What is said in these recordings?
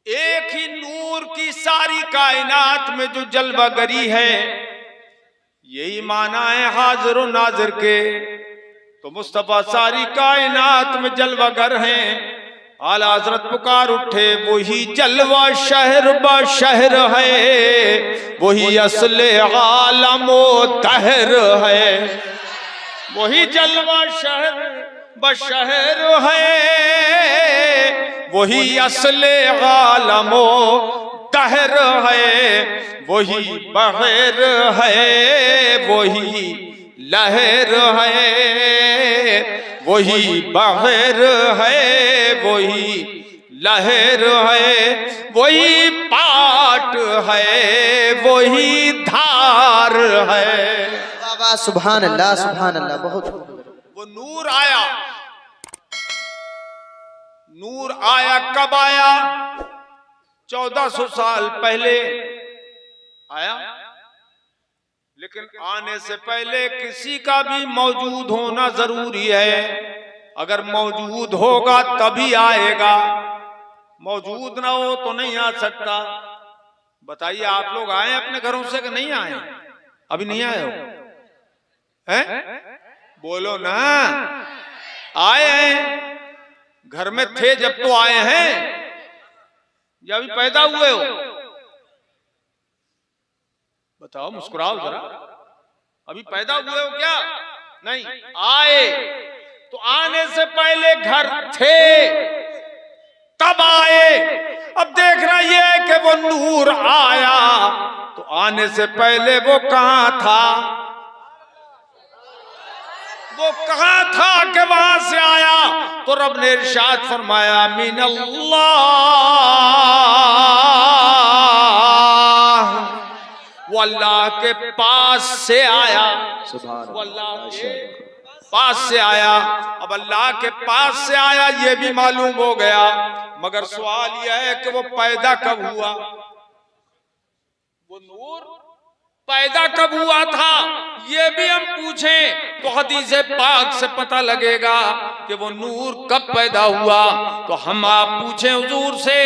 एक ही नूर की सारी कायनात में जो जलवागरी है, यही माना है हाजिर और नाजिर के। तो मुस्तफा सारी कायनात में जलवागर हैं। आला हजरत पुकार उठे, वही जलवा शहर ब शहर है, वही असले आलमो तहर है। वही जलवा शहर ब शहर है, वही असले आलमो तहर है। वही बहर है, वही लहर है, वही बहर है, वही लहर है। वही पाट है, वही धार है। वाह, सुभान अल्लाह, सुभान अल्लाह। बहुत वो नूर आया। नूर आया कब आया? 1400 साल पहले आया। लेकिन आने से पहले किसी का भी मौजूद होना जरूरी है। अगर मौजूद होगा तभी आएगा, मौजूद ना हो तो नहीं आ सकता। बताइए, आप लोग आए अपने घरों से कि नहीं आए? अभी नहीं आए हो? हैं? बोलो ना। आए हैं, घर में थे जब तो आए हैं, या अभी पैदा हुए हो? बताओ, मुस्कुराओ जरा। अभी पैदा हुए हो क्या? नहीं, आए। तो आने से पहले घर थे, तब आए। अब देखना यह है कि वो नूर आया, तो आने से पहले वो कहां था? वो कहां था कि वहां से आया? तो रब ने इरशाद फरमाया, मिनल्लाह, वो अल्लाह के पास से आया। वो अल्लाह के पास से आया। अब अल्लाह के पास से आया ये भी मालूम हो गया, मगर सवाल यह है कि वो पैदा कब हुआ? वो नूर पैदा कब हुआ था ये भी हम पूछें तो हदीस पाक से पता लगेगा कि वो नूर कब पैदा हुआ। तो हम आप पूछें हुजूर से।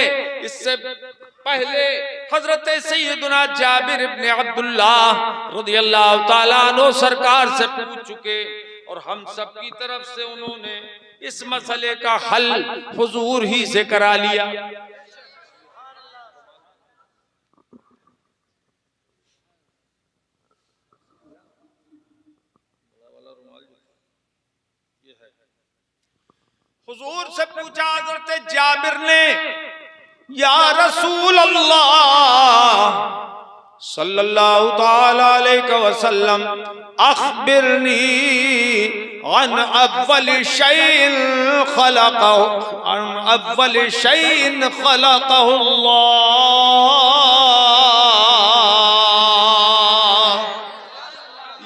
इससे पहले हजरत सैयदना जाबिर इब्ने अब्दुल्लाह रदियल्लाहु ताला अन्हु सरकार से पूछ चुके, और हम सब की तरफ से उन्होंने इस मसले का हल हुजूर ही से करा लिया। हुजूर से पूछा हजरत जाबिर ने, या रसूल अल्लाह सल्लल्लाहु ताला अलैहि वसल्लम, अखबिरनी अन अव्वल शैइन खलक़हु, अन अव्वल शैइन खलक़हु अल्लाह।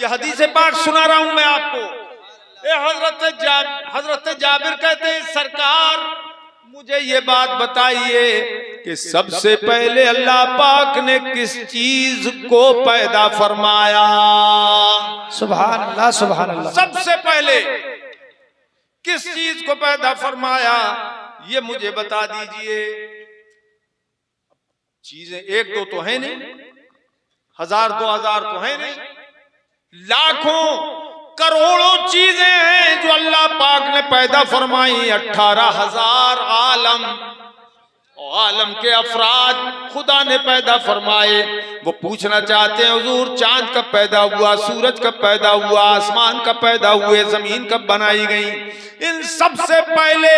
यह हदीस पाक सुना रहा हूं मैं आपको। हजरत जाबिर कहते हैं, सरकार मुझे ये बात बताइए कि सबसे पहले अल्लाह पाक ने किस चीज को पैदा फरमाया? सुभान अल्लाह, सुभान अल्लाह। सबसे पहले किस चीज को पैदा फरमाया ये मुझे बता दीजिए। चीजें एक दो तो है नहीं, 1000 2000 तो है नहीं, लाखों करोड़ों चीजें हैं जो अल्लाह पाक ने पैदा फरमाई। 18,000 आलम, आलम के अफराद खुदा ने पैदा फरमाए। वो पूछना चाहते हैं, हुजूर चांद कब पैदा हुआ, सूरज कब पैदा हुआ, आसमान कब पैदा हुए, जमीन कब बनाई गई? इन सबसे पहले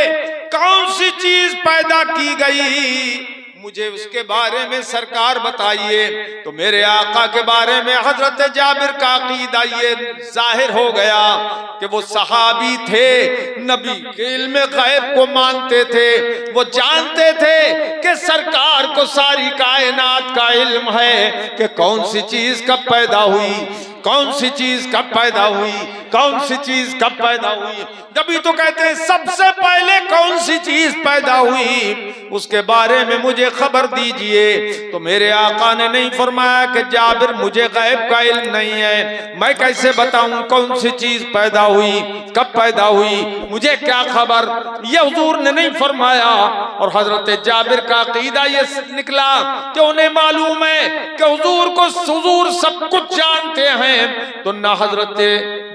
कौन सी चीज पैदा की गई मुझे उसके बारे में सरकार बताइए। तो मेरे आका के बारे में हजरत जाबिर का अकीदा ये जाहिर हो गया कि वो सहाबी थे, नबी के इल्म गैब को मानते थे। वो जानते थे कि सरकार को सारी कायनात का इल्म है कि कौन सी चीज कब पैदा हुई, कौन सी चीज कब पैदा हुई। कौन सी चीज कब पैदा हुई। जब तो कहते हैं सबसे पहले कौन सी चीज पैदा हुई उसके बारे में मुझे खबर दीजिए। तो मेरे आका ने नहीं फरमाया कि जाबिर मुझे गैब का इल्म नहीं है, मैं कैसे बताऊं कौन सी चीज पैदा हुई, कब पैदा हुई, मुझे क्या खबर, ये हुजूर ने नहीं फरमाया। और हजरत जाबिर का अकीदा ये निकला कि उन्हें मालूम है कि हुजूर सब कुछ जानते हैं। तो ना हजरत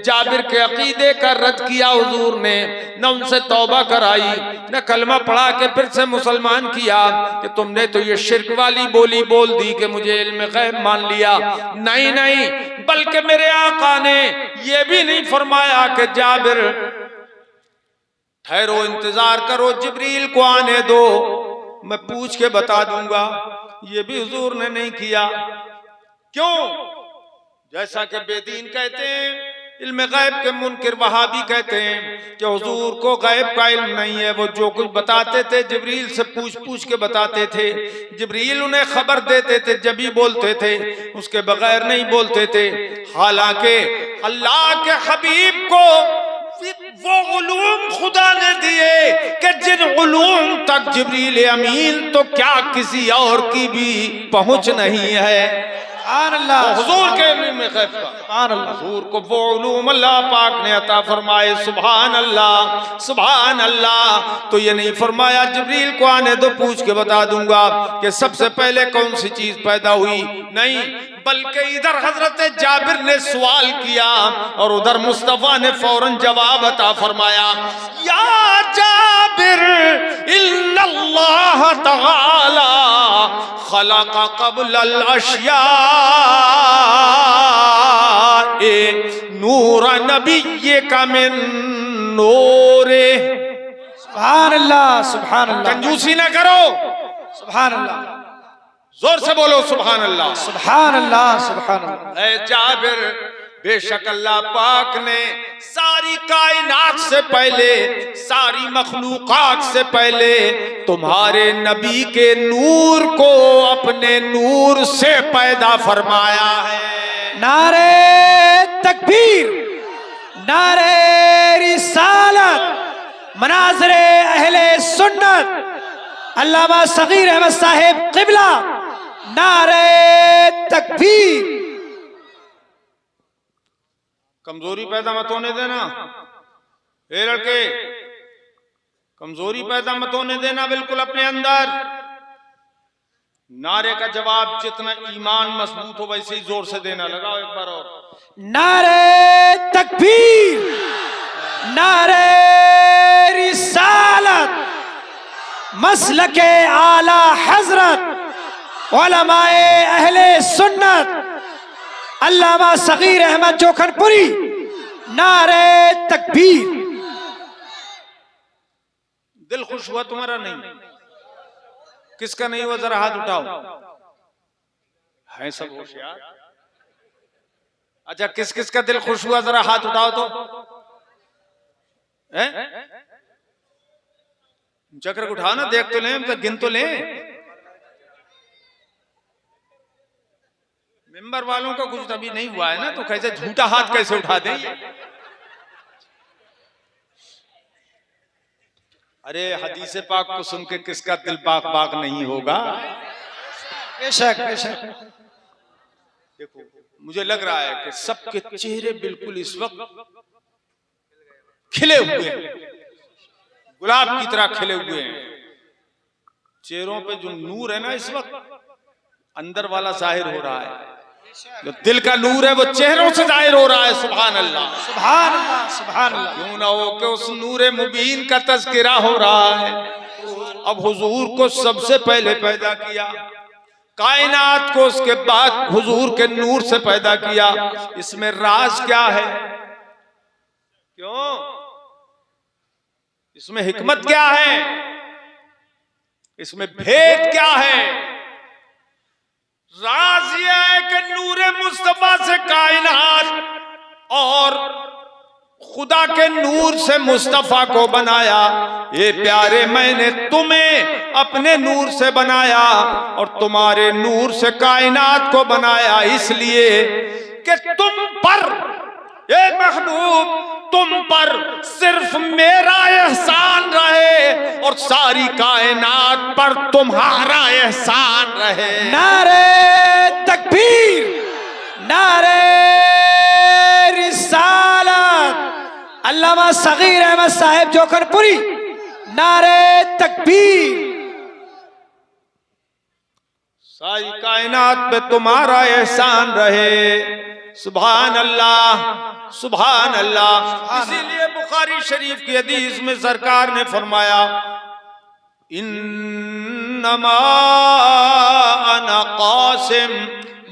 जाबिर के अकीदे का रद्द किया हुजूर ने, न उनसे तौबा कराई, न कलमा पढ़ा के फिर से मुसलमान किया कि तुमने तो ये शिर्क वाली बोली बोल दी कि मुझे इल्म गैब मान लिया। नहीं नहीं, बल्कि मेरे आका ने ये भी नहीं फरमाया कि जाबिर ठहरो, इंतजार करो, जिब्रील को आने दो, मैं पूछ के बता दूंगा। ये भी हुजूर ने नहीं किया। क्यों? जैसा कि बेदीन कहते हैं, इल्म गैब के मुनकिर वहाबी कहते हैं कि हुजूर को गैब का इल्म नहीं है। वो जो कुछ बताते थे जिब्रील से पूछ पूछ के बताते थे, जिब्रील उन्हें खबर देते थे जब भी बोलते थे, उसके बगैर नहीं बोलते थे। हालांकि अल्लाह के हबीब को वो उलूम खुदा ने दिए कि जिन उलूम तक जिब्रील अमीन तो क्या किसी और की भी पहुंच नहीं है। हुजूर के इल्म में गैब का, हुजूर को वो उलूम अल्लाह पाक ने अता फरमाए। सुभान अल्लाह, सुभान अल्लाह। तो ये नहीं फरमाया जिब्रील को आने दो, पूछ के बता दूंगा कि सबसे पहले कौन सी चीज पैदा हुई, नहीं, बल्कि इधर हजरत जाबिर ने सवाल किया और उधर मुस्तफा ने फौरन जवाब अता फरमाया, या जाबिर इन्नल्लाह तआला खलक़ क़ब्ल अल अशिया नूर नबिय्यिका मिन नूरे। सुभान अल्लाह, सुभान अल्लाह। कंजूसी ना करो, सुभान अल्लाह, जोर से बोलो सुभान अल्लाह, सुभान अल्लाह, सुभान अल्लाह। ऐ जाबिर, बेशक अल्लाह पाक ने सारी कायनात से पहले, सारी मखलूकात से पहले तुम्हारे नबी के नूर को अपने नूर से पैदा फरमाया है। नारे तकबीर, नारे रिसालत, मनाज़िरे अहले सुन्नत, अल्लामा सगीर अहमद साहिब क़िबला, नारे तकबीर। कमजोरी पैदा मत होने देना ए लड़के, कमजोरी पैदा मत होने देना बिल्कुल अपने अंदर। नारे का जवाब जितना ईमान मजबूत हो वैसे ही जोर से देना। लगाओ एक बार और, नारे तकबीर, नारे रिसालत, मसलके आला हजरत उलमाए अहले सुन्नत अल्लामा सगीर अहमद जोखनपुरी, नारे तकबीर। दिल खुश हुआ तुम्हारा? नहीं, किसका नहीं हुआ? जरा हाथ उठाओ। है सब होशियार? अच्छा, किस किस का दिल खुश हुआ? जरा हाथ उठाओ तो। चक्र उठाओ ना, देख तो लें, गिन तो लें। मेंबर वालों का कुछ अभी नहीं हुआ है ना, तो कैसे झूठा हाथ कैसे उठा दें? अरे हदीस पाक को सुन के किसका दिल पाक पाक नहीं होगा? बेशक बेशक। देखो, मुझे लग रहा है कि सबके चेहरे बिल्कुल इस वक्त खिले हुए हैं, गुलाब की तरह खिले हुए हैं। चेहरों पे जो नूर है ना इस वक्त अंदर वाला जाहिर हो रहा है। जो दिल का नूर है वो चेहरों से जाहिर हो रहा है। सुभान अल्लाह, सुभान अल्लाह, सुभान अल्लाह। क्यों ना हो कि उस नूरे मुबीन का तज़किरा हो रहा है। अब हुजूर को सबसे पहले पैदा किया, कायनात को उसके बाद हुजूर के नूर से पैदा किया। इसमें राज क्या है? क्यों? इसमें हिकमत क्या है? इसमें भेद क्या है? राज यह है कि नूरे मुस्तफा से कायनात और खुदा के नूर से मुस्तफा को बनाया। ये प्यारे, मैंने तुम्हें अपने नूर से बनाया और तुम्हारे नूर से कायनात को बनाया, इसलिए कि तुम पर ए महबूब तुम पर सिर्फ मेरा एहसान रहे और सारी कायनात पर तुम्हारा एहसान रहे। नारे तकबीर, नारे रिसालत, अल्लामा सगीर अहमद साहब जोकरपुरी, नारे तकबीर। सारी कायनात पे तुम्हारा एहसान रहे। सुभान अल्लाह, सुभान अल्लाह। इसीलिए बुखारी शरीफ की हदीस में सरकार ने फरमाया इन्नमा अना कासिम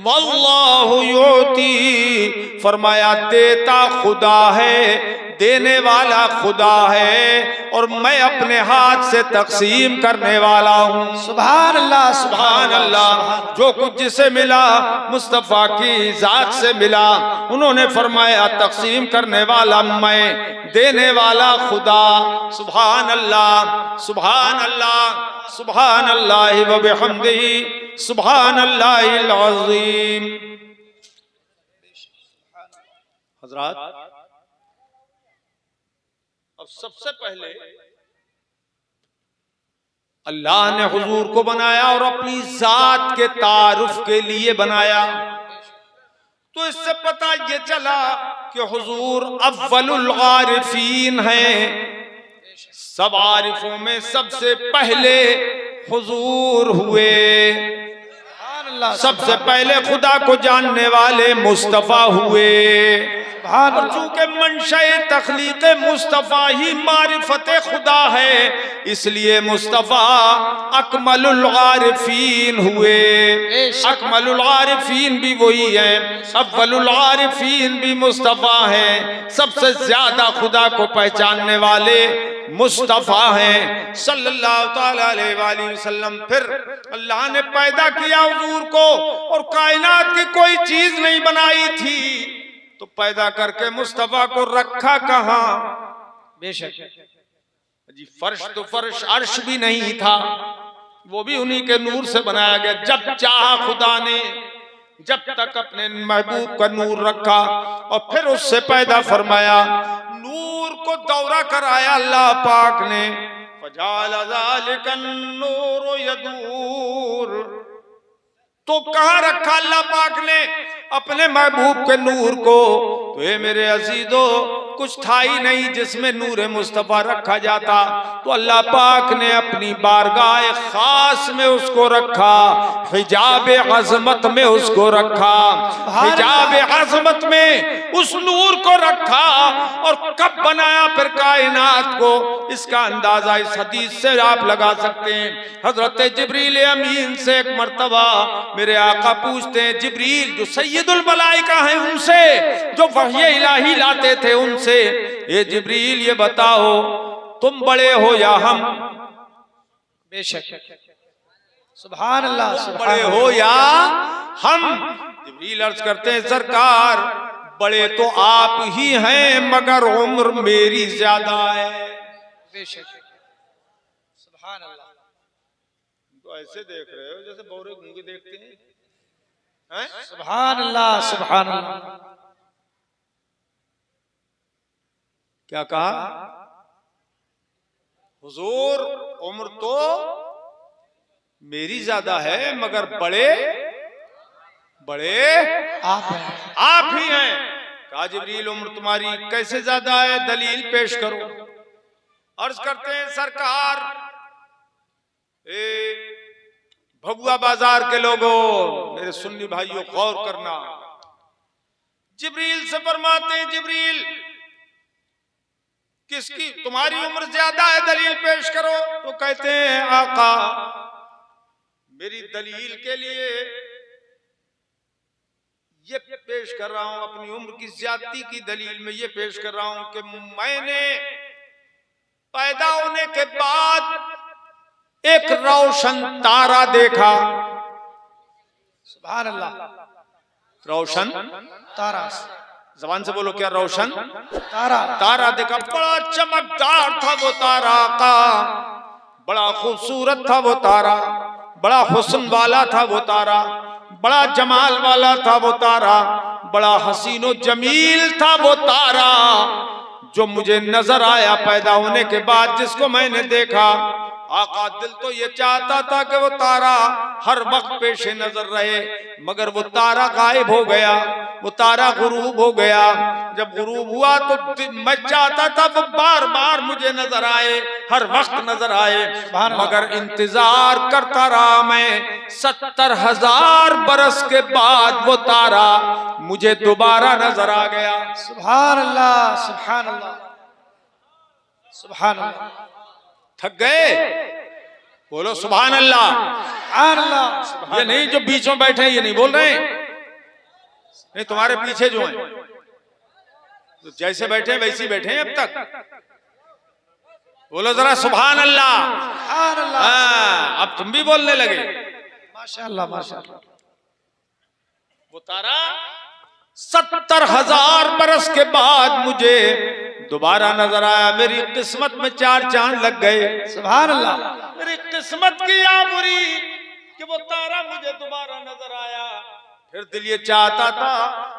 वल्लाहु युती, फरमाया देता खुदा है, देने वाला खुदा है और मैं अपने हाथ से तकसीम करने वाला हूँ। सुभान अल्लाह, सुभान अल्लाह। जो कुछ जिसे मिला मुस्तफ़ा की जात से मिला। उन्होंने फरमाया तकसीम करने वाला मैं, देने वाला खुदा। सुभान अल्लाह, सुभान अल्लाह, सुभान अल्लाह व बिहम्दिही, सुभान अल्लाहिल अज़ीम। हज़रात, अब सबसे पहले अल्लाह ने हुजूर को बनाया और अपनी जात के तारुफ के लिए बनाया। तो इससे पता ये चला कि हुजूर अव्वलुल आरिफीन हैं। सब आरिफों में सबसे पहले हुजूर हुए। सबसे पहले खुदा को जानने वाले मुस्तफा हुए। और चूंकि मंशा तख्लीक मुस्तफ़ा ही मारिफत खुदा है, इसलिए मुस्तफ़ा अकमलुल आरिफीन हुए। अकमलुल आरिफीन भी वही है, अव्वलुल आरिफीन भी मुस्तफ़ा है। सबसे ज्यादा खुदा को पहचानने वाले मुस्तफ़ा हैं सल्लल्लाहु ताला अलैहि वसल्लम। फिर अल्लाह ने पैदा किया हुजूर को और कायनात की कोई चीज नहीं बनाई थी, तो पैदा करके मुस्तफा को रखा कहां? बेशक जी, फर्श तो फर्श अर्श भी नहीं था, वो भी उन्हीं के नूर से बनाया गया। जब चाहा खुदा ने, जब तक अपने महबूब का नूर रखा और फिर उससे पैदा फरमाया। नूर को दौरा कराया अल्लाह पाक ने। फजाल ज़ालिकन नूर यदूर, तो कहां रखा अल्लाह पाक ने अपने महबूब के नूर को? तो ये मेरे अजीजों, कुछ था ही नहीं जिसमें नूर मुस्तफ़ा रखा जाता, तो अल्लाह पाक ने अपनी बारगाह खास में उसको रखा, हिजाब अज़मत में उसको रखा, हिजाब अज़मत में उस नूर को रखा। और कब बनाया फिर कायनात को, इसका अंदाजा इस हदीस से आप लगा सकते हैं। हजरत जिब्रील अमीन से एक मर्तबा मेरे आका पूछते हैं, जिब्रील जो सैयदुल मलाइका हैं उनसे, जो वही इलाही लाते थे उनसे, ये जिब्रील ये बताओ तुम बड़े हो या हम? बेशक सुभान अल्लाह, तुम बड़े हो या हम? जिब्रील अर्ज करते हैं, सरकार बड़े तो आप ही हैं मगर उम्र मेरी ज्यादा है। बेशक सुभान अल्लाह। तो ऐसे देख रहे हो जैसे बौरे गूंगे देखते हैं। सुभान अल्लाह, सुभान अल्लाह। क्या कहा? हुजूर उम्र तो मेरी ज्यादा है मगर बड़े बड़े आप ही हैं। कहा जिब्रील उम्र तुम्हारी कैसे ज्यादा है, दलील पेश करो। अर्ज करते हैं, सरकार भगुआ बाजार के लोगों, मेरे सुन्नी भाइयों गौर करना। जिब्रील से फरमाते हैं, जिब्रील किसकी तुम्हारी उम्र ज्यादा है, दलील पेश करो। तो कहते हैं, आका मेरी दलील के लिए ये पेश कर रहा हूं, अपनी उम्र की ज्यादती की दलील में ये पेश कर रहा हूं कि मैंने पैदा होने के बाद एक रोशन तारा देखा। सुभान अल्लाह। रोशन तारा, जबान से बोलो, क्या रोशन तारा? तारा देखा, बड़ा चमकदार था वो तारा का, बड़ा खूबसूरत था वो तारा, बड़ा हुस्न वाला था वो तारा, बड़ा जमाल वाला था वो तारा, बड़ा हसीनो जमील था वो तारा जो मुझे नजर आया पैदा होने के बाद, जिसको मैंने देखा। आका दिल तो ये चाहता था कि वो तारा हर वक्त पेशे नजर रहे, मगर वो तारा गायब हो गया, वो तारा गुरूब हो गया। जब गुरूब हुआ तो मैं चाहता था वो बार बार मुझे नजर आए, हर वक्त नजर आए, मगर इंतजार करता रहा मैं। 70,000 बरस के बाद वो तारा मुझे दोबारा नजर आ गया। सुभान अल्लाह, सुभान अल्लाह, सुभान अल्लाह। थक गए? बोलो सुभान अल्लाह। सुभान अल्लाह। ये नहीं जो बीच में बैठे हैं ये नहीं बोल रहे हैं, नहीं तुम्हारे पीछे जो हैं तो जैसे बैठे हैं वैसे बैठे हैं अब तक। बोलो जरा सुभान अल्लाह। सुभान अल्लाह। हाँ, अब तुम भी बोलने लगे। माशाअल्लाह, माशाअल्लाह। वो तारा 70,000 बरस के बाद मुझे दोबारा नजर आया। मेरी किस्मत में 4 चांद लग गए। सुभान अल्लाह। मेरी किस्मत की आबुरी कि वो तारा मुझे दोबारा नजर आया। फिर दिल ये चाहता था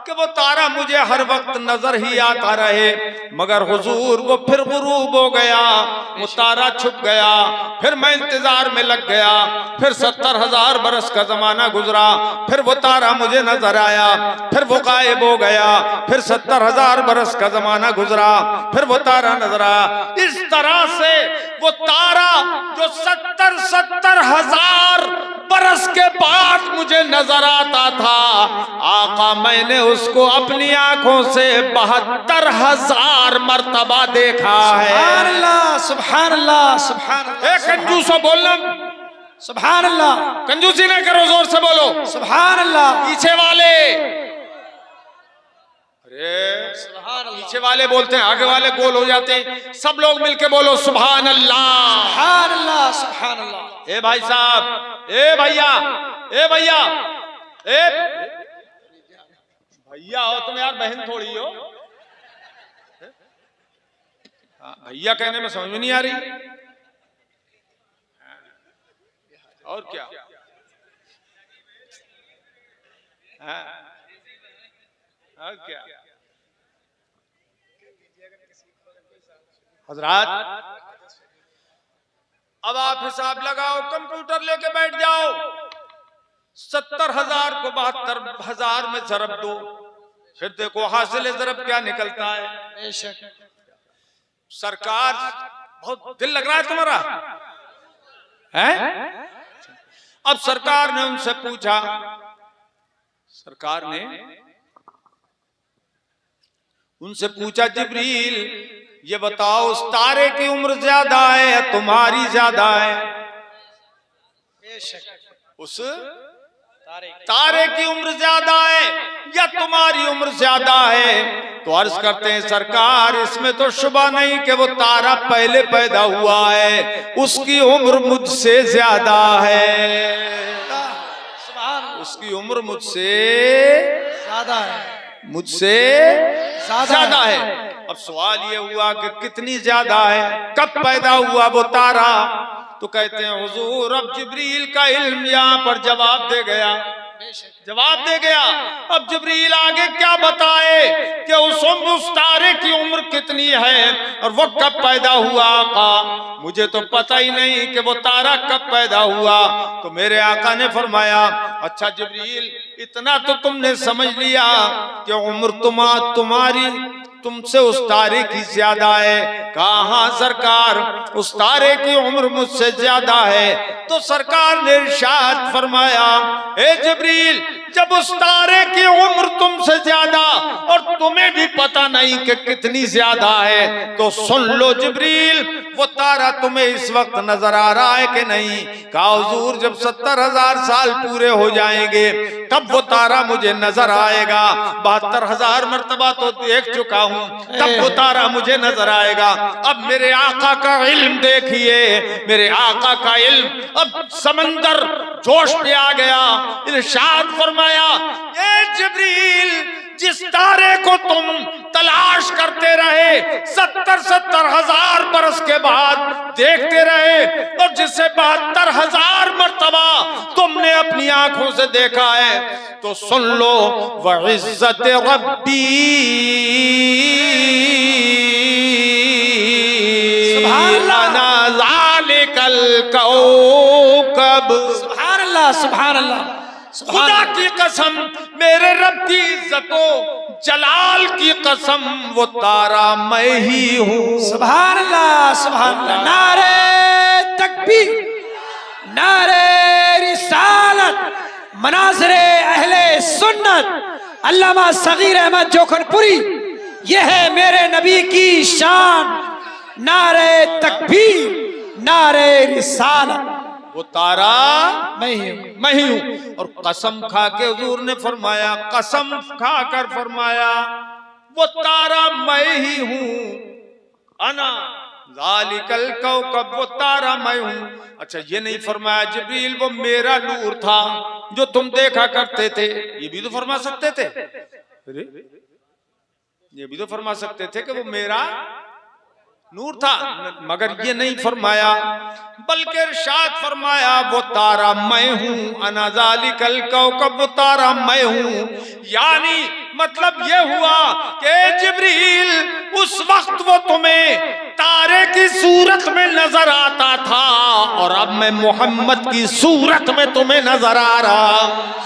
कि वो तारा मुझे हर वक्त नजर ही आता रहे, मगर हुजूर वो फिर गुरूब हो गया, वो तारा छुप गया। फिर मैं इंतजार में लग गया। फिर 70,000 बरस का जमाना गुजरा, फिर वो तारा मुझे नजर आया, फिर वो गायब हो गया। फिर 70,000 बरस का जमाना गुजरा, फिर वो तारा नजर आया। इस तरह से वो तारा जो 70,000 बरस के बाद मुझे नजर आता था, आका मैंने उसको अपनी आंखों से 72,000 मर्तबा देखा है। सुभान अल्लाह, सुभान अल्लाह, सुभान अल्लाह। कंजूसो बोलना सुभान अल्लाह। कंजूसी ना करो, जोर से बोलो सुभान अल्लाह। पीछे वाले, अरे सुभान अल्लाह। पीछे वाले बोलते हैं, आगे वाले गोल हो जाते हैं। सब लोग मिलके बोलो सुभान अल्लाह। सुभान अल्लाह, सुभान अल्लाह। ए भाई साहब, ए भैया, ए भैया, ए भैया हो तुम यार, बहन थोड़ी हो। भैया कहने में समझ में नहीं आ रही, और क्या? और क्या हजरात, अब आप हिसाब लगाओ, कंप्यूटर लेके बैठ जाओ, 70,000 को 72,000 में जरब दो, फिर देखो हासिल जरब क्या निकलता है। बेशक। सरकार, बहुत दिल लग रहा है तुम्हारा है? अब सरकार ने उनसे पूछा, सरकार ने उनसे पूछा, जिब्रील ये बताओ उस तारे की उम्र ज्यादा है या तुम्हारी ज्यादा है? बेशक। उस तारे की उम्र ज्यादा है या तुम्हारी उम्र ज्यादा है? तो अर्ज करते हैं, सरकार इसमें तो शुबा नहीं कि वो तारा पहले पैदा हुआ है, उसकी उम्र मुझसे ज्यादा है। उसकी उम्र मुझसे ज्यादा है, मुझसे ज्यादा है। अब सवाल ये हुआ कि कितनी ज्यादा है, कब पैदा हुआ वो तारा? तो कहते हैं हुजूर अब जिब्रील का इल्म यहाँ पर जवाब दे गया, जवाब दे गया। अब जिब्रील आगे क्या बताए कि उस तारे की उम्र कितनी है और वो कब पैदा हुआ? आका मुझे तो पता ही नहीं कि वो तारा कब पैदा हुआ। तो मेरे आका ने फरमाया, अच्छा जिब्रील इतना तो तुमने समझ लिया कि उम्र तुम्हारी तुमसे उस तारे की ज्यादा है। कहा हाँ सरकार, उस तारे की उम्र मुझसे ज्यादा है। तो सरकार ने इरशाद फरमाया, ए जिब्रील जब उस तारे की उम्र तुमसे ज्यादा और तुम्हें भी पता नहीं कि कितनी ज्यादा है, तो सुन लो जिब्रील वो तारा तुम्हें इस वक्त नजर आ रहा है कि नहीं? कहा हुजूर जब 70,000 साल पूरे हो जाएंगे तब वो तारा मुझे नजर आएगा। 72,000 मर्तबा तो देख चुका हूं, तब वो तारा मुझे नजर आएगा। अब मेरे आका का इल्म देखिए, मेरे आका का इल्म। अब समंदर जोश पे आ गया, इरशाद फरमाया, ए जिब्रील जिस तारे को तुम तलाश करते रहे 70,000 बरस के बाद देखते रहे और जिसे 72,000 मर्तबा तुमने अपनी अपनी आंखों से देखा है तो सुन लो, व इज्जत रब्बी अना ज़ालिकल कौकब। सुभान अल्लाह, सुभान अल्लाह, खुदा की कसम, मेरे रब की इज्जतो जलाल की कसम, वो तारा मैं ही हूँ। सुभान अल्लाह, सुभान अल्लाह। नारे तकबीर, नारे रिसालत, मनाज़िरे अहले सुन्नत, अल्लामा सगीर अहमद जोखनपुरी, यह है मेरे नबी की शान। नारे तकबीर, नारे रिसालत, वो तारा मैं ही हूँ। मैं ही हूँ। और कसम खा के हुजूर ने फरमाया, कसम खा कर फरमाया, वो तारा मैं ही हूँ। अना ज़ालिकल कौकब, वो तारा मैं हूँ। अच्छा, ये नहीं फरमाया जिब्रील वो मेरा नूर था जो तुम देखा करते थे, ये भी तो फरमा सकते थे। अरे ये भी तो फरमा सकते थे कि वो मेरा नूर था, मगर ये नहीं फरमाया, बल्कि इरशाद फरमाया वो तारा मैं हूँ। अना ज़ालिकल कौकब, वो तारा मैं हूँ। यानी मतलब ये हुआ कि जिब्रील उस वक्त वो तुम्हें तारे की सूरत में नजर आता था और अब मैं मोहम्मद की सूरत में तुम्हें नजर आ रहा।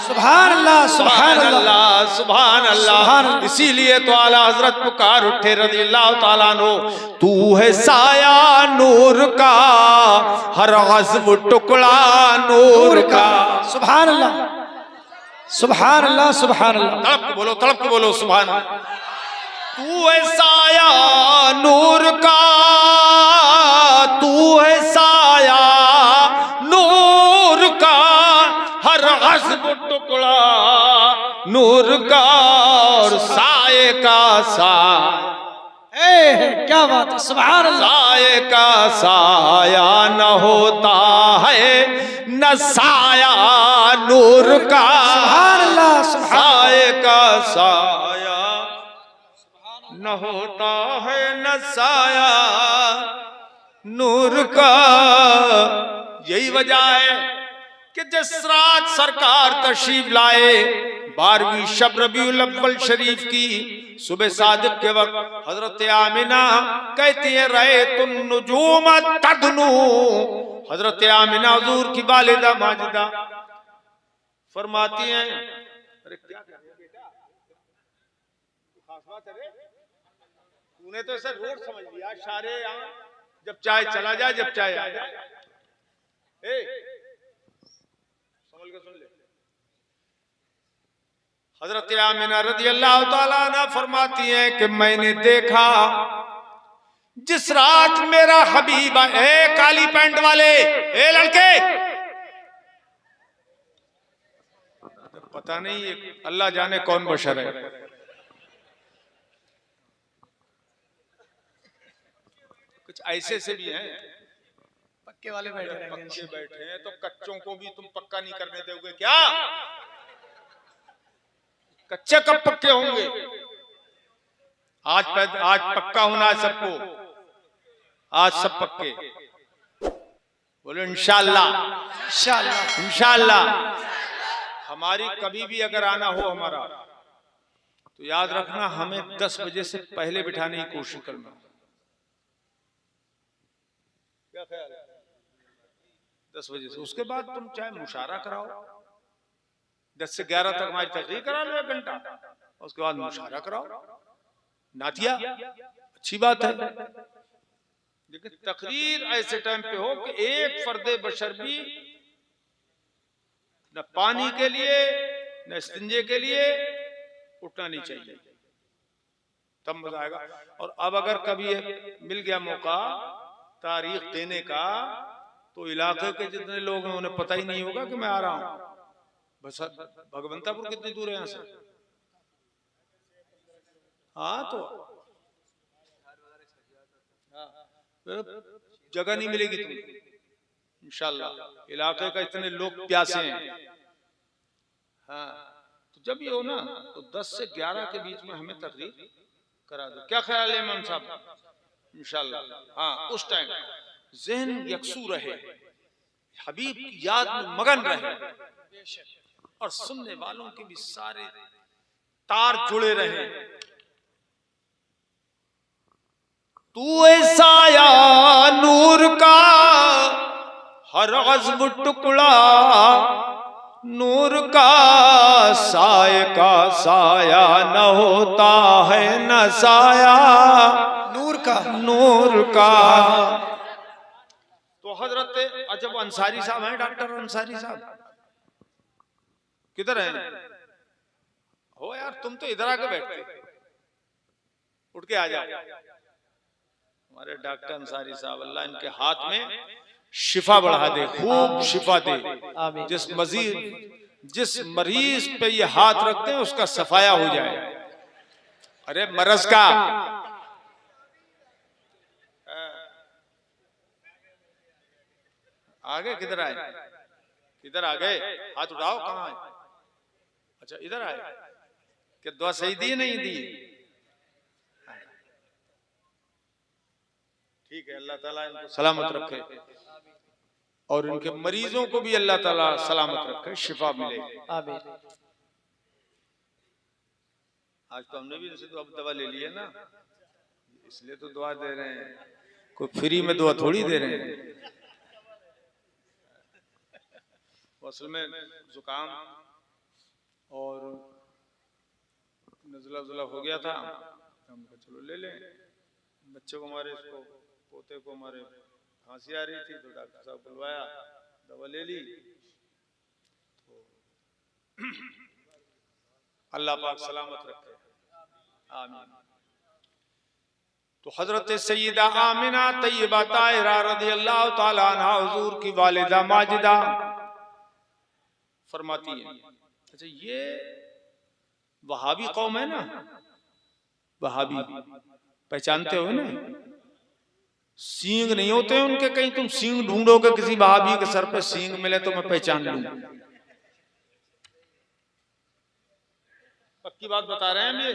सुभान अल्लाह, सुभान अल्लाह, सुभान अल्लाह। इसीलिए तो आला हजरत पुकार उठे रज़ियल्लाहु ताला अन्हु, तू है साया नूर का, हर गज़्व टुकड़ा नूर का। सुभान अल्लाह, सुभान अल्लाह, सुभान अल्लाह। तड़प के बोलो सुभान अल्लाह। तू है साया नूर का, तू है साया नूर का, हर गज़्व टुकड़ा नूर का, और साये का साया, क्या बात है, सुभान अल्लाह। साये का साया न होता है न साया नूर का, सुभान अल्लाह, साये का साया न होता है न साया नूर का। यही वजह है कि जिस रात सरकार तशरीफ लाए 12वीं शब रबीउल अव्वल शरीफ की सुबह सादिक के वक्त, हजरत आमिना कहती है रहे तुम नुजूम तदनु। हजरत आमिना हुजूर की वालिदा माजिदा फरमाती हैं, अरे क्या बेटा, खास बात है रे, तूने तो इसे रोड समझ लिया, सारे यहाँ जब चाय चला जाए जब चाय आ जाए। समझ के सुन ले। हजरत आमिना रज़ियल्लाहु ताला अन्हा फरमाती हैं कि मैंने देखा जिस रात मेरा हबीब, ए काली पैंट वाले, ए लड़के, पता नहीं ये अल्लाह जाने कौन बशर है, कुछ ऐसे से भी हैं पक्के वाले बैठे रहेंगे। पक्के बैठे हैं तो कच्चों को भी तुम पक्का नहीं करने दोगे क्या? कच्चे कब पक्के होंगे? आज पक्का होना है सबको, आज सब पक्के। बोलो इंशाअल्लाह, इंशाअल्लाह, इंशाअल्लाह। हमारी कभी भी अगर आना हो हमारा, तो याद रखना हमें 10 बजे से पहले बिठाने की कोशिश करना। क्या ख्याल है? 10 बजे से, उसके बाद तुम चाहे मुशारा कराओ, 10 से 11 तक हमारी तकरीर करा लो 1 घंटा, उसके बाद मुशारा कराओ, नातिया, अच्छी बात है। लेकिन तकरीर ऐसे टाइम पे हो कि एक फर्दे बशर भी न पानी के लिए न इस्तिंजे के लिए उठना नहीं चाहिए, तब मजा आएगा। और अब अगर कभी मिल गया मौका तारीख देने का, तो इलाके के जितने लोग हैं उन्हें पता ही नहीं होगा कि मैं आ रहा हूं। बस भगवंतापुर कितनी दूर है यहां से? हाँ, तो जगह नहीं मिलेगी तुमको इंशाल्लाह। इलाके का इतने लोग प्यासे हैं। हाँ, तो जब ये हो ना, तो 10 से 11 के बीच में हमें तकरीर करा दो। क्या ख्याल है इमाम साहब? इंशाल्लाह। हाँ, उस टाइम जहन यकसू रहे, हबीब की याद में मगन रहे। और सुनने वालों के भी सारे तार जुड़े रहे। तू ऐसा या नूर का हर अज़्म टुकड़ा, नूर का साए का साया न होता है न साया नूर का। तो हजरत अजब अंसारी साहब हैं, डॉक्टर अंसारी साहब किधर हैं? हो यार, तुम तो इधर आके बैठते, उठ के आ जाओ। हमारे डॉक्टर अंसारी साहब, अल्लाह इनके हाथ में शिफा बढ़ा दे, खूब शिफा दे। जिस मरीज पे ये हाथ रखते हैं उसका सफाया हो जाए। अरे मरज का आगे किधर आए? किधर आ गए? हाथ उठाओ, कहाँ है? अच्छा इधर आए। क्या दुआ सही दी नहीं दी? ठीक है, अल्लाह ताला इनको सलामत रखे और इनके मरीजों को भी अल्लाह ताला सलामत रखे, शिफा मिले। आज तो हमने भी इनसे दवा ले ली है ना, इसलिए तो दुआ दे रहे हैं, कोई फ्री में दुआ थोड़ी दे रहे हैं। असल में जुकाम और नज़ला हो गया था, हम कहा चलो ले लें। बच्चे को हमारे, इसको पोते को हमारे खांसी आ रही थी तो डॉक्टर साहब बुलवाया, दवा ले ली। तो अल्लाह पाक सलामत रखे, आमीन। तो हजरत सैयदा आमिना तैयबा ताहिरा रज़ियल्लाहु ताला अन्हा हुजूर की वालिदा माजिदा फरमाती है। अच्छा, ये वहाबी कौम है ना, वहाबी पहचानते हो ना? सींग नहीं होते उनके, कहीं तुम सींग ढूंढोगे किसी वहाबी के सर पे सींग मिले तो मैं पहचान लूंगा। पक्की बात बता रहे हैं हम, ये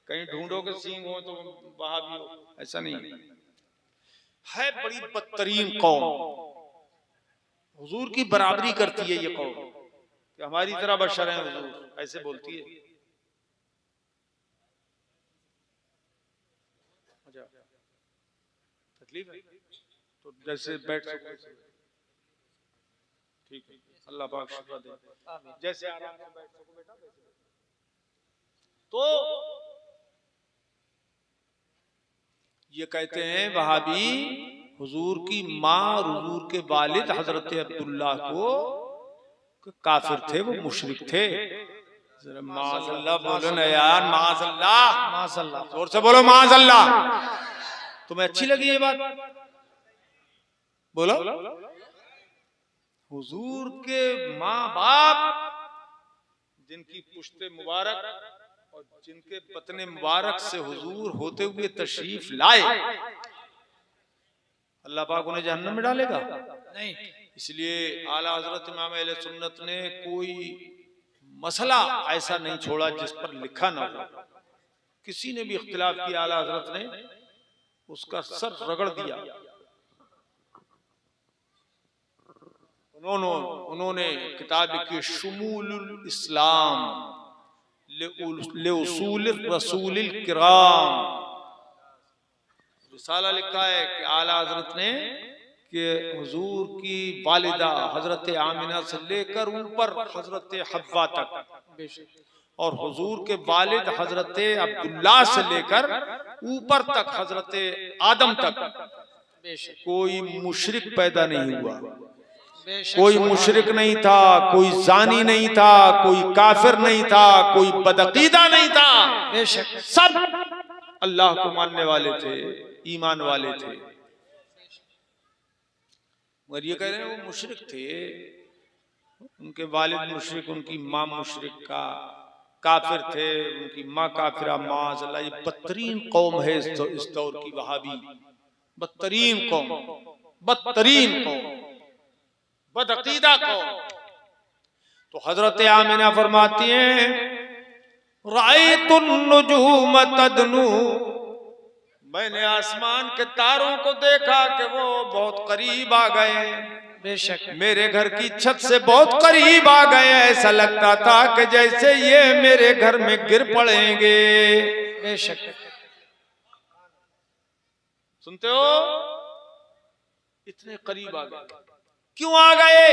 कहीं ढूंढोगे सींग हो तो वहाबी हो, ऐसा नहीं है। बड़ी बदतरीन कौम, हुजूर की बराबरी करती है ये कौम कि हमारी तरह बशर हैं हुजूर, ऐसे बोलती है। तकलीफ है तो जैसे बैठ सको, ठीक है, अल्लाह पाक शिफा दे, जैसे आराम से बैठ सको बेटा। तो ये कहते हैं वहाबी हुजूर की माँ और हुजूर के वालिद हजरत अब्दुल्ला को काफिर थे, वो मुशरिक थे। माज़अल्लाह बोलो ना यार, माज़अल्लाह, माज़अल्लाह, जोर से बोलो माज़अल्लाह। तुम्हें अच्छी लगी ये बात? बोलो। हुजूर के माँ बाप जिनकी पुश्ते मुबारक और जिनके बतने मुबारक से हुजूर होते हुए तशरीफ लाए, अल्लाह पाक उन्हें जहन्नम में डालेगा? नहीं। इसलिए आला हजरत इमाम अहले सुन्नत ने कोई मसला ऐसा नहीं छोड़ा जिस पर लिखा ना हो। किसी ने भी इख्तिलाफ किया, आला हजरत ने उसका सर रगड़ दिया। उन्होंने किताब लिखी शुमूलुल इस्लाम ले उसूल रसूलिल किराम, रिसाला लिखा है कि आला हजरत ने कि हुजूर की वालिदा हजरत आमिना से लेकर ऊपर हजरत हव्वा तक और हुजूर के वालिद हजरत अब्दुल्ला से लेकर ऊपर तक हजरत आदम तक कोई मुशरिक पैदा नहीं हुआ। कोई मुशरिक नहीं था, कोई जानी नहीं था, कोई काफिर नहीं था, कोई बदअकीदा नहीं था। सब अल्लाह को मानने वाले थे, ईमान वाले थे। मगर ये कह रहे हैं वो मुशरिक थे, उनके वालिद मुशरिक, उनकी माँ मुशरिक का काफिर थे, उनकी माँ काफिरा। माज़अल्लाह, ये बदतरीन कौम है इस दौर की वहाबी, बदतरीन कौम, बदतरीन कौम, बदअकीदा कौम। तो हजरत आमिना फरमाती हैं, रायतुन नुजूम तदनु, मैंने आसमान के तारों को देखा कि वो बहुत करीब आ गए। बेशक मेरे घर की छत से बहुत करीब आ गए, ऐसा लगता था कि जैसे ये मेरे घर में गिर पड़ेंगे। बेशक सुनते हो, इतने करीब आ गए। क्यों आ गए?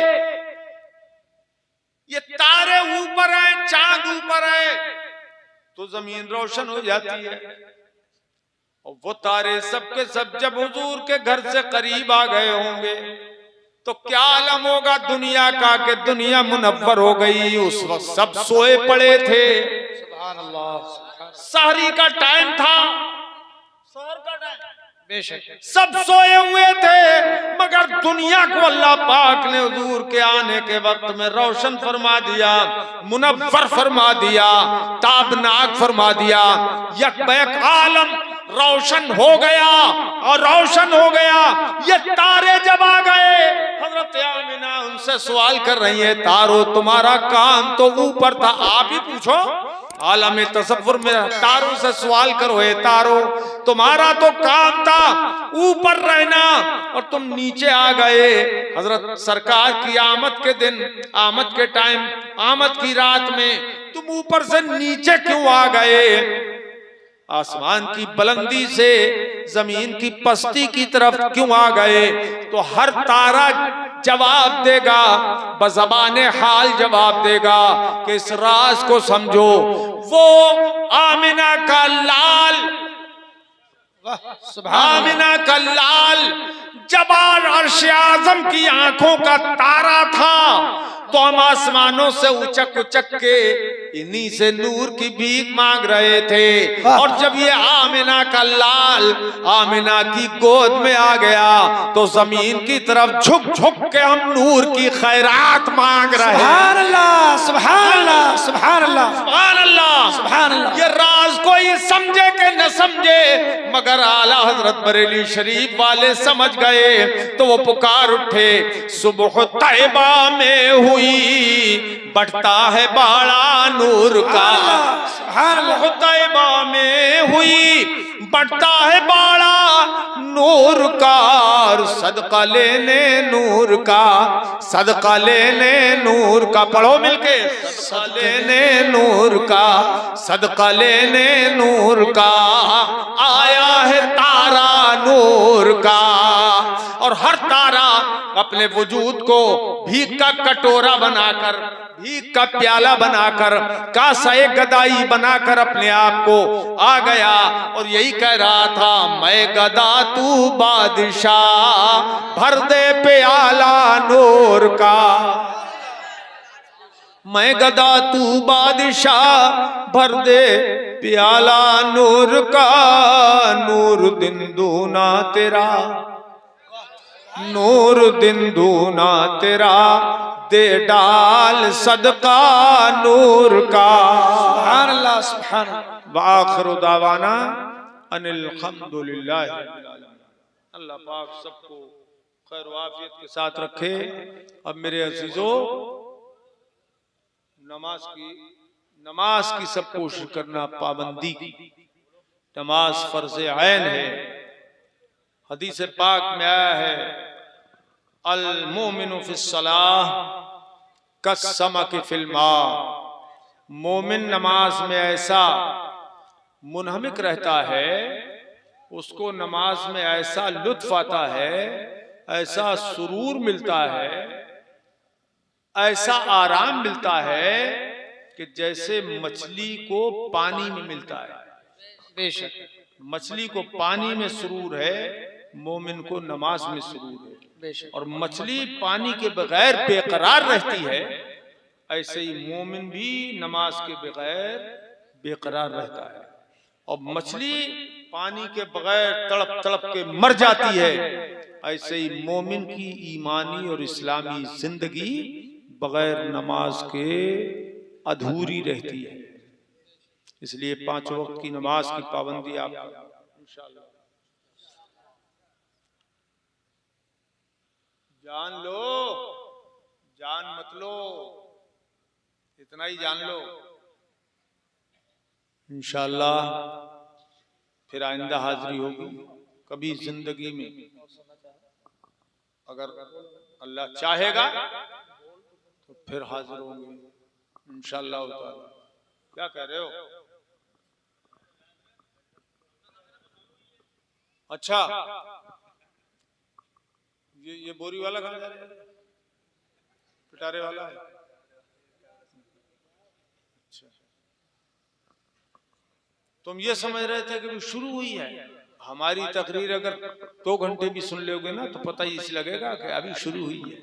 ये तारे ऊपर हैं, चांद ऊपर है, तो जमीन रोशन हो जाती है। और वो तारे सबके सब जब हुजूर के घर से करीब आ गए होंगे तो क्या आलम होगा दुनिया का कि दुनिया मुनव्वर हो गई। उस वक्त सब सोए पड़े थे, सुभान अल्लाह, सहरी का टाइम था, सहर का टाइम, बेशक सब सोए हुए थे, मगर दुनिया को अल्लाह पाक ने हुजूर के आने के वक्त में रोशन फरमा दिया, मुनव्वर फरमा दिया, ताबनाक फरमा दिया। यकबैक आलम रोशन हो गया। और रोशन हो गया, ये तारे जब आ गए, हजरत आमिना उनसे सवाल कर रही है, तारो तुम्हारा काम तो ऊपर था, आप ही पूछो। आलम तसव्वुर में तारों से सवाल करो, है तारो तुम्हारा तो काम था ऊपर रहना और तुम नीचे आ गए। हजरत सरकार की आमद के दिन, आमद के टाइम, आमद की रात में तुम ऊपर से नीचे क्यों आ गए? आसमान की बुलंदी से जमीन की पस्ती की तरफ क्यों आ गए? तो हर तारा जवाब देगा, बज़बाने हाल जवाब देगा कि इस राज को समझो। वो आमिना का लाल, आमिना का लाल जबार अर्श आज़म की आंखों का तारा था, तो हम आसमानों से उचक उचक के इन्हीं से नूर की भीख मांग रहे थे। और जब ये आमिना का लाल आमिना की गोद में आ गया तो जमीन की तरफ झुक झुक के हम नूर की खैरात मांग रहे हैं। सुभान अल्लाह, सुभान अल्लाह, सुभान अल्लाह, सुभान अल्लाह, सुभान अल्लाह। ये राज कोई समझे कि न समझे, मगर आला हजरत बरेली शरीफ वाले समझ गए तो वो पुकार उठे, सुबह तैबा में हुई बढ़ता है बाड़ा नूर का, सुबह तैबा में हुई बढ़ता है बाड़ा नूर का, सदका लेने नूर का, सदका लेने नूर का, पढ़ो मिलके, सदका लेने नूर का, सदका लेने नूर का, आया है तारा नूर का। और हर तारा अपने वजूद को भीख का कटोरा बनाकर, भीख का प्याला बनाकर, कासाए गदाई बनाकर अपने आप को आ गया और यही कह रहा था, मैं गदा तू बादशाह, भर दे प्याला नूर का, मैं गदा तू बादशाह, भर दे प्याला नूर का, नूर दिन दूना तेरा, नूर दिन दूना तेरा, दे डाल सदका नूर का। सुभान अल्लाह, सुभान अल्लाह। वाखिरु दावाना अनिल हम्दुलिल्लाह। अल्लाह पाक सबको खैर व आफियत के साथ रखे। अब मेरे अजीजों, नमाज की सब कोशिश करना, पाबंदी की। नमाज फर्ज ऐन है। हदीस पाक में आया है, अल मोमिनु फिस्सलाह कस्समक फिल मा, मोमिन नमाज में ऐसा मुनहमिक रहता है, उसको नमाज में ऐसा लुत्फ आता है, ऐसा सुरूर मिलता है, ऐसा आराम मिलता है कि जैसे मछली को पानी में मिलता है। बेशक मछली को पानी में सुरूर है, मोमिन को नमाज में सुरूर है। बेशक। और मछली पानी के बगैर बेकरार रहती है, ऐसे ही मोमिन भी नमाज के बगैर बेकरार रहता है। और मछली पानी के बगैर तड़प तड़प के मर जाती है, ऐसे ही मोमिन की ईमानी और इस्लामी जिंदगी बगैर नमाज के अधूरी रहती है। इसलिए 5 वक्त की नमाज की पाबंदी आप इंशाअल्लाह जान लो, जान मत लो, इतना ही जान लो, इंशाअल्लाह फिर आइंदा हाजिरी होगी। कभी जिंदगी में अगर अल्लाह चाहेगा तो फिर हाजिर होंगे इंशाअल्लाह ताला। क्या कह रहे हो? अच्छा, ये बोरी वाला कहाँ जा रहा है? पिटारे वाला है। अच्छा, तुम ये समझ रहे थे कि शुरू हुई है। हमारी तकरीर अगर 2 घंटे भी सुन लोगे ना तो पता ही इस लगेगा कि अभी शुरू हुई है।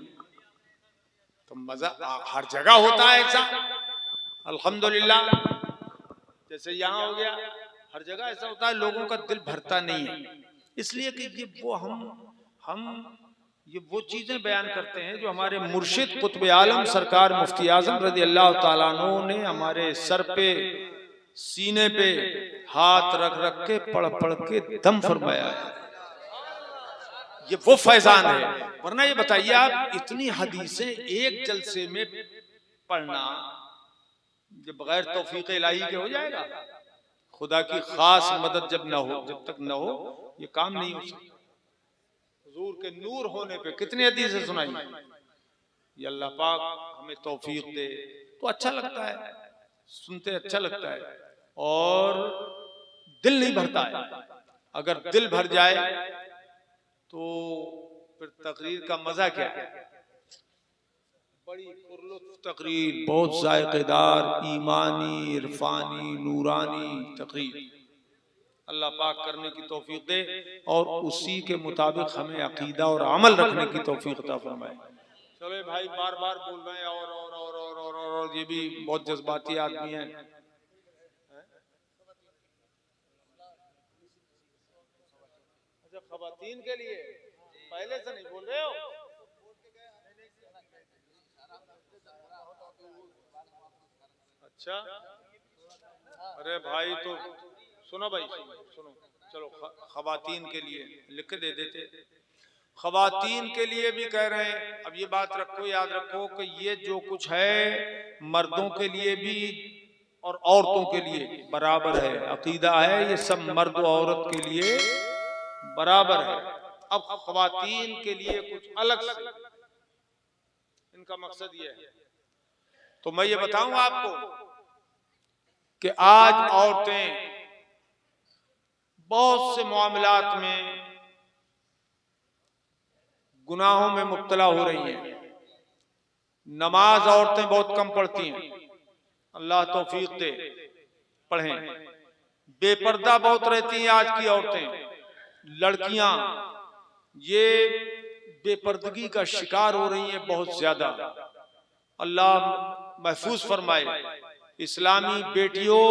तो मजा हर जगह होता है ऐसा, अल्हम्दुलिल्लाह। जैसे यहाँ हो गया, हर जगह ऐसा होता है, लोगों का दिल भरता नहीं है, इसलिए कि ये वो हम ये वो चीजें बयान करते हैं जो हमारे मुर्शिद कुतुब आलम सरकार मुफ्ती आजम रज़ी अल्लाह ताला अन्हु ने हमारे सर पे, सीने पे हाथ रख रख के पढ़ के दम फरमाया है। ये वो फैजान है। वरना ये बताइए आप, इतनी हदीसें एक जलसे में पढ़ना जब बगैर तौफीक इलाही के हो जाएगा? खुदा की खास मदद जब न हो, जब तक न हो, ये काम नहीं हो सकता। हुजूर के नूर होने पे कितनी हदीसें सुनाई। ये अल्लाह पाक हमें तौफीक दे तो अच्छा लगता है, सुनते अच्छा लगता है, और दिल नहीं भरता है। अगर दिल भर जाए तो फिर तकरीर का मजा क्या है? बड़ी पुरलुत्फ तकरीर, बहुत जायकेदार, ईमानी, इरफानी, नूरानी तकरीर अल्लाह पाक करने की तौफीक दे और उसी के मुताबिक हमें अकीदा और अमल रखने की तौफीक अता फरमाए। चलो भाई, बार बार बोल रहे हैं और ये भी बहुत जज्बाती आदमी है। अच्छा, खवातीन के लिए पहले से नहीं बोल रहे हो? अच्छा, अरे भाई तो सुनो भाई, सुनो, चलो खवातीन के लिए लिख दे देते। खवातीन के लिए भी कह रहे हैं। अब ये बात रखो, याद रखो कि ये जो कुछ है मर्दों के लिए भी और औरतों के लिए बराबर है। अकीदा है ये सब मर्द और औरत के लिए बराबर है। अब खवातीन के लिए कुछ अलग से इनका मकसद ये है। तो मैं ये बताऊं आपको कि आज औरतें बहुत से मामलात में गुनाहों में मुब्तला हो रही हैं। नमाज औरतें बहुत कम पढ़ती हैं, अल्लाह तौफीक दे पढ़ें। बेपर्दा बहुत रहती हैं आज की औरतें, लड़कियां ये बेपर्दगी का शिकार हो रही हैं बहुत ज्यादा। अल्लाह महफूज फरमाए। इस्लामी बेटियों,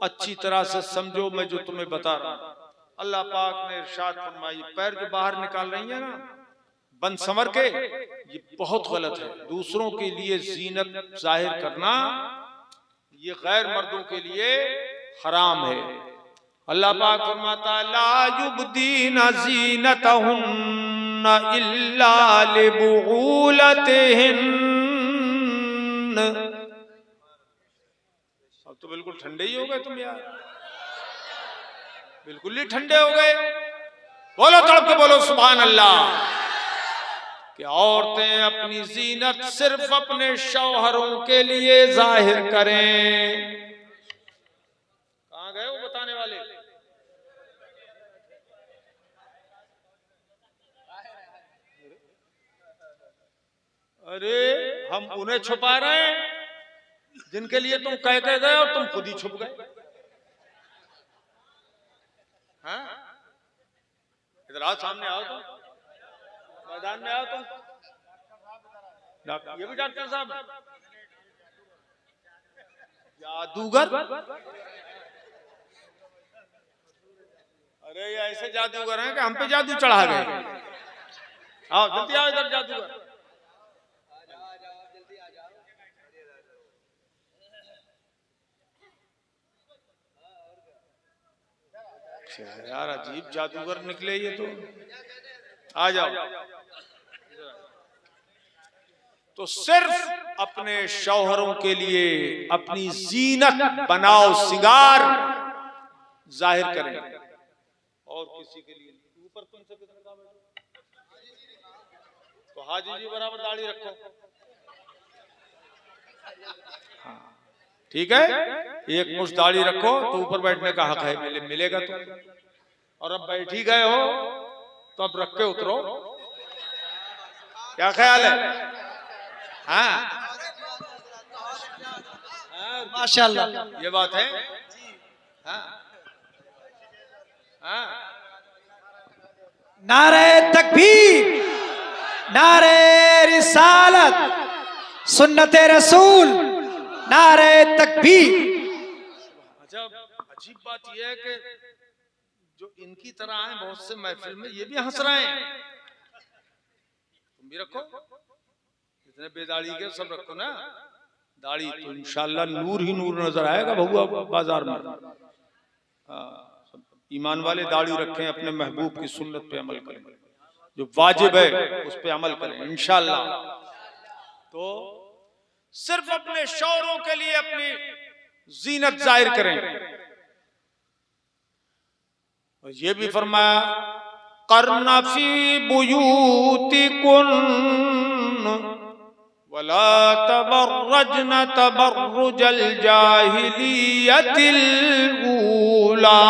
अच्छी तरह से समझो मैं जो तुम्हें बता रहा हूं। अल्लाह पाक ने इरशाद फरमाई, पैर जो बाहर निकाल रही है ना बंद समर के, ये बहुत गलत है। दूसरों के लिए जीनत जाहिर करना ये गैर मर्दों के लिए हराम है। अल्लाह पाक फरमाता है, ला युबदीना ज़ीनतहुन्ना इल्ला लिबुऊलतिहिन। अब तो बिल्कुल ठंडे ही हो गए तुम यार, बिल्कुल ही ठंडे हो गए। बोलो तड़प के बोलो सुभान अल्लाह। कि औरतें अपनी जीनत सिर्फ अपने शौहरों के लिए जाहिर करें। कहां गए वो बताने वाले? अरे हम उन्हें छुपा रहे हैं जिनके लिए तुम कह के गए और तुम खुद ही छुप गए। हाँ, इधर आओ, सामने आओ, तुम मैदान में आओ। तुम ये भी डॉक्टर साहब जादूगर? अरे ये ऐसे जादूगर हैं कि हम पे जादू चढ़ा गए। आओ जल्दी आओ इधर जादूगर। यार अजीब जादूगर निकले ये तो। आ जाओ। तो सिर्फ अपने शौहरों के लिए अपनी जीनत बनाओ, सिंगार जाहिर करें, और किसी के लिए ऊपर तुमसे तो हाजी जी बराबर दाढ़ी रखो। ठीक है, एक मुश्त दाढ़ी रखो तो ऊपर बैठने का हक है, मिलेगा तो। और अब बैठ ही गए हो तो अब रख के उतरो, क्या ख्याल है? हाँ माशाल्लाह, ये बात है। हाँ हाँ, नारे तकबीर, नारे रिसालत, सुन्नते रसूल, नारे तकबीर। अच्छा, अजीब बात यह है कि जो इनकी तरह हैं बहुत से महफिल में ये भी हंस रहे हैं। तुम भी रखो, जितने बेदाढ़ी के सब रखो ना दाढ़ी, तो इंशाल्लाह नूर ही नूर नजर आएगा भगुआ बाजार में। ईमान वाले दाढ़ी रखें, अपने महबूब की सुन्नत पे अमल करें, जो वाजिब है उस पे अमल करें इंशाल्लाह। तो सिर्फ अपने शौहरों के लिए अपनी जीनत जाहिर करें। और ये भी फरमाया करना फी बुयूतिकुन वला तबर्रजन तबर्रुजल जाहिलियतिल ऊला।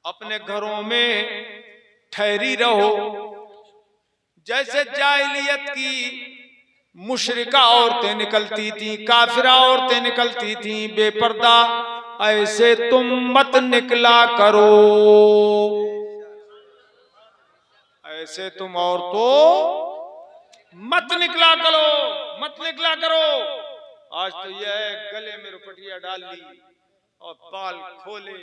अपने घरों में ठहरी रहो जैसे जाहिलियत की मुशरिका औरतें निकलती थी, काफिरा औरतें निकलती थी बेपर्दा, ऐसे तुम मत निकला करो, ऐसे तुम औरतों मत निकला करो, मत निकला करो। आज तो यह है गले में रुपटिया डाल ली और बाल खोले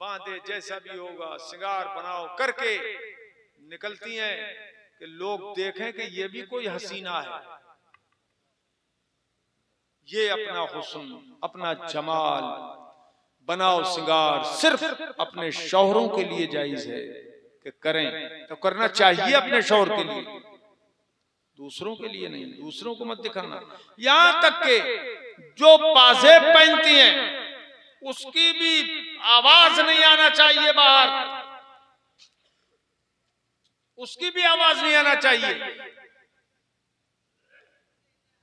बांधे, जैसा भी होगा श्रृंगार बनाओ करके निकलती हैं कि लोग देखें कि ये भी कोई हसीना है। ये अपना हुस्न, अपना जमाल बनाओ श्रृंगार सिर्फ अपने शौहरों के लिए जायज है कि करें, तो करना चाहिए अपने शौहर के लिए, दूसरों के लिए नहीं। दूसरों को मत दिखाना। यहां तक के जो पाजेब पहनती हैं उसकी भी आवाज नहीं आना चाहिए बाहर, उसकी भी आवाज नहीं आना चाहिए।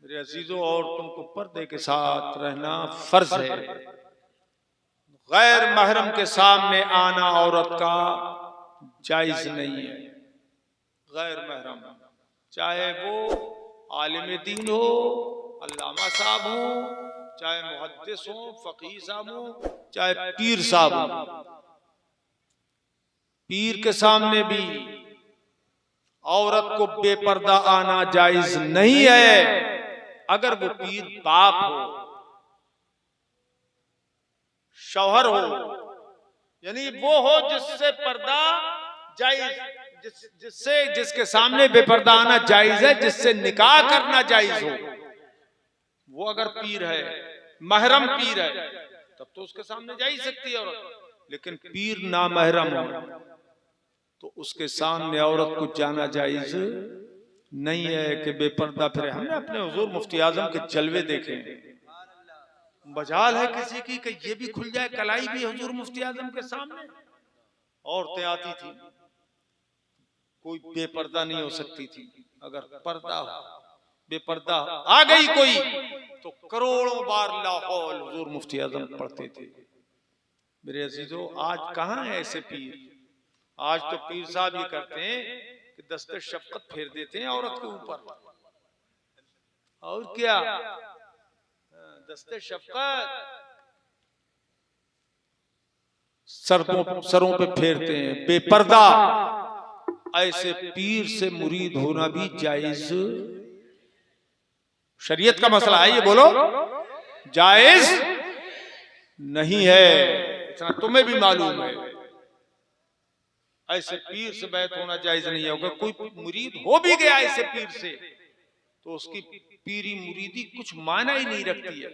मेरे अजीजों, औरतों को पर्दे के साथ रहना फर्ज है। गैर महरम के सामने आना औरत का जायज नहीं है। गैर महरम, चाहे वो आलिम दीन हो, अल्लामा साहब हो, चाहे मुहद्दिस हो, फकीह साहब हो, चाहे पीर साहब हो, पीर के सामने भी औरत को बेपर्दा आना जायज नहीं है। अगर वो पीर बाप हो, शौहर हो, यानी वो हो जिससे पर्दा जायज, जिसके सामने बेपर्दा आना जायज है, जिससे निकाह करना जायज हो, वो अगर पीर है, महरम पीर है, तब तो उसके सामने जा ही सकती है औरत। लेकिन पीर ना महरम हो तो उसके सामने औरत को जाना जायज नहीं है कि बेपर्दा फिरे। हमने अपने हुजूर मुफ्ती आजम के जलवे देखे, बजाल है किसी की कि ये भी खुल जाए कलाई भी हुजूर मुफ्ती आजम के सामने। औरतें आती थी, कोई बेपर्दा नहीं हो सकती थी। अगर पर्दा हो, बेपर्दा आ गई कोई तो करोड़ों बार लाहौल हुजूर मुफ्ती आजम पढ़ते थे। मेरे अजीजों, आज कहाँ है ऐसे पीर? आज तो पीर साहब ये करते हैं कि दस्ते शफकत फेर देते हैं औरत के ऊपर, और क्या दस्ते शफकत सरों पे फेरते हैं बेपर्दा। ऐसे पीर से मुरीद होना भी जायज, शरीयत का मसला है ये, बोलो जायज नहीं है, इतना तुम्हें भी मालूम है। ऐसे पीर से बैत होना जायज नहीं है। अगर कोई मुरीद हो भी गया ऐसे पीर से तो उसकी पीरी मुरीदी कुछ मायना ही नहीं रखती है।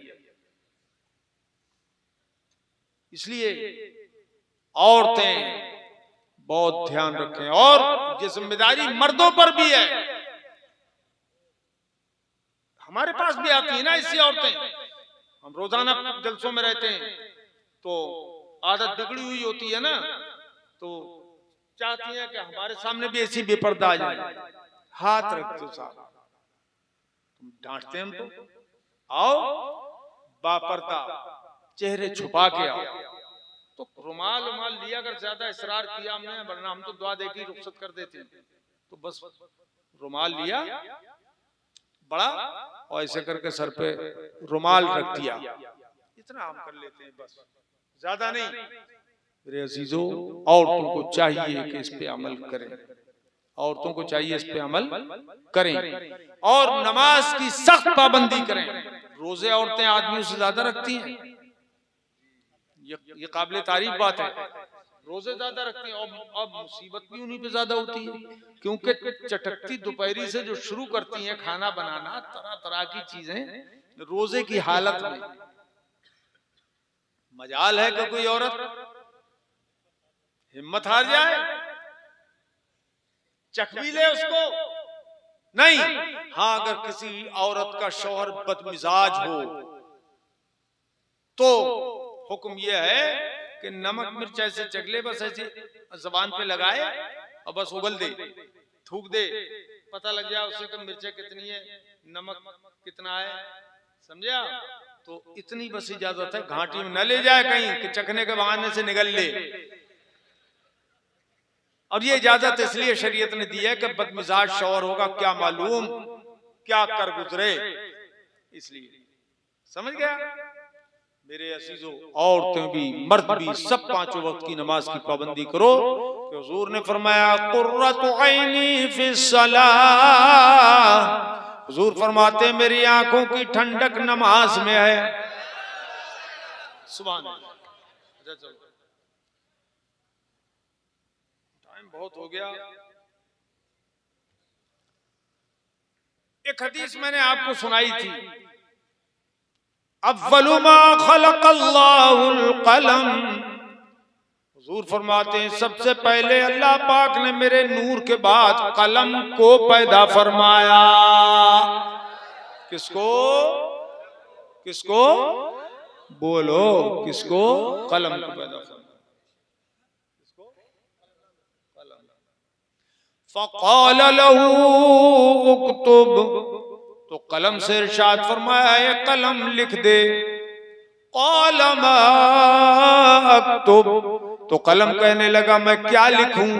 इसलिए औरतें बहुत ध्यान रखें, और ये जिम्मेदारी मर्दों पर भी है। हमारे पास भी आती है ना ऐसी औरतें, हम रोजाना जलसों में रहते हैं तो आदत बिगड़ी हुई होती है ना, तो चाहती है कि हमारे सामने भी ऐसी बेपर्दा आ जाए। हाथ रख दो साहब, तुम डांटते हैं हमको, आओ बापर्दा चेहरे छुपा के आओ। तो रुमाल लिया, अगर ज्यादा इसरार किया हमने, वरना हम तो दुआ देके रुखसत कर देते हैं। तो बस रुमाल लिया बड़ा और ऐसे करके सर पे रुमाल रख दिया, इतना हम कर लेते हैं, बस ज्यादा नहीं। मेरे अजीजों, औरतों को चाहिए कि इस पे अमल करें, औरतों को चाहिए इस पे अमल करें और नमाज की सख्त पाबंदी करें। रोजे औरतें आदमियों से ज्यादा रखती हैं, ये काबिल तारीफ बात है, रोजे ज्यादा रखती हैं। और अब मुसीबत भी उन्हीं पे ज्यादा होती है, क्योंकि चटकती दोपहरी से जो शुरू करती हैं खाना बनाना, तरह तरह की चीजें रोजे की हालत में। मजाल है कि कोई औरत हिम्मत हार जाए, चख भी ले उसको नहीं। हाँ, अगर किसी औरत का शौहर बदमिजाज हो तो हुक्म यह है कि नमक मिर्च ऐसे चख ले, बस ऐसे जबान पे लगाए और बस उगल दे, थूक दे, पता लग जाए उसे कि मिर्चें कितनी है, नमक कितना है, समझा? तो इतनी बस इजाजत है, घाटी में न ले जाए कहीं कि चखने के बहाने से निगल ले। और ये इजाजत इसलिए शरीयत ने दी है कि बदमिजाज शौहर होगा, क्या मालूम क्या कर गुजरे, इसलिए। समझ गया मेरे अजीजों? औरतें भी मर्द भी सब पांचों वक्त की नमाज की पाबंदी करो। कि हुजूर ने फरमाया कुर्रतु ऐनी फिस्सलाह, हुजूर फरमाते मेरी आंखों की ठंडक नमाज में है। सुभान अल्लाह। टाइम बहुत हो गया। एक हदीस मैंने आपको सुनाई थी, अव्वलु मा खलक़ल्लाहुल कलम, हुजूर फरमाते हैं सबसे पहले अल्लाह पाक ने मेरे नूर के बाद कलम को पैदा फरमाया। किसको? किसको? बोलो किसको? कलम को पैदा फरमाया। किसको? कलम। फ़क़ाल लहू उक्तुब, तो कलम से इरशाद फरमाया ये कलम लिख दे। क़ाल मा अक्तुब, तो कलम कहने लगा मैं क्या लिखूं?